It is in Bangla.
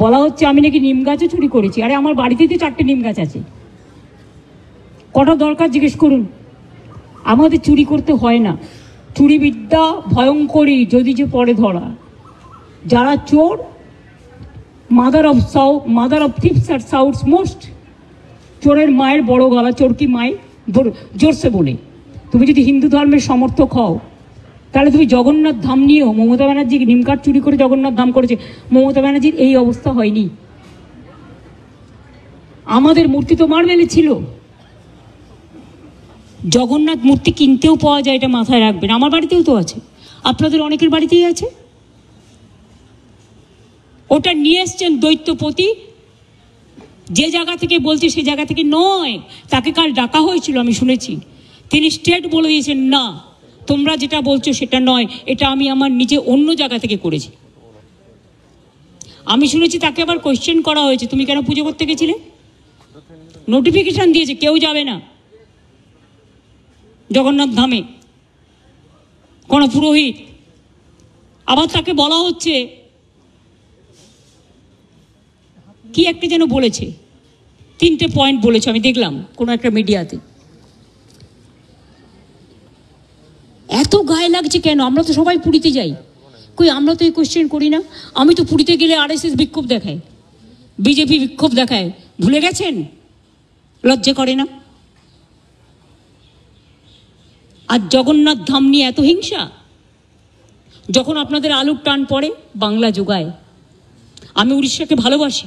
বলা হচ্ছে আমি নাকি নিম গাছও চুরি করেছি। আরে আমার বাড়িতেই তো 4টে নিম গাছ আছে, কটা দরকার জিজ্ঞেস করুন। আমাদের চুরি করতে হয় না। চুরি বিদ্যা ভয়ঙ্করী যদি যে পরে ধরা। যারা চোর, মাদার অফ থিপস আর সাউথস মোস্ট। চোরের মায়ের বড় গলা, চোর কি মায়ের জোরসে বলে। তুমি যদি হিন্দু ধর্মের সমর্থক হও তাহলে তুমি জগন্নাথ ধাম নিয়েও, মমতা ব্যানার্জি নিমকাঠ চুরি করে জগন্নাথ ধাম করেছে, মমতা ব্যানার্জির এই অবস্থা হয়নি। আমাদের মূর্তি তো মার্বেলে ছিল, জগন্নাথ মূর্তি কিনতেও পাওয়া যায়, এটা মাথায় রাখবেন। আমার বাড়িতেও তো আছে, আপনাদের অনেকের বাড়িতেই আছে। ওটা নিয়ে এসছেন দৈত্যপতি, যে জায়গা থেকে বলছে সে জায়গা থেকে নয়। তাকে কাল ডাকা হয়েছিল, আমি শুনেছি। তিনি স্ট্রেট বলে দিয়েছেন, না তোমরা যেটা বলছো সেটা নয়, এটা আমি আমার নিজে অন্য জায়গা থেকে করেছি। আমি শুনেছি তাকে আবার কোয়েশ্চেন করা হয়েছে, তুমি কেন পুজো করতে গেছিলে? নোটিফিকেশন দিয়েছে কেউ যাবে না জগন্নাথ ধামে, কোনো পুরোহিত। আবার তাকে বলা হচ্ছে কি একটা যেন বলেছে, 3টে পয়েন্ট বলেছে, আমি দেখলাম কোনো একটা মিডিয়াতে। এত গায়ে লাগছে কেন? আমরা তো সবাই পুরীতে যাই, কই আমরা তো এই কোয়েশ্চেন করি না। আমি তো পুরীতে গেলে RSS বিক্ষোভ দেখায়, বিজেপি বিক্ষোভ দেখায়, ভুলে গেছেন? লজ্জা করে না? আর জগন্নাথ ধাম নিয়ে এত হিংসা। যখন আপনাদের আলুর টান পড়ে বাংলা যোগায়। আমি উড়িষ্যাকে ভালোবাসি,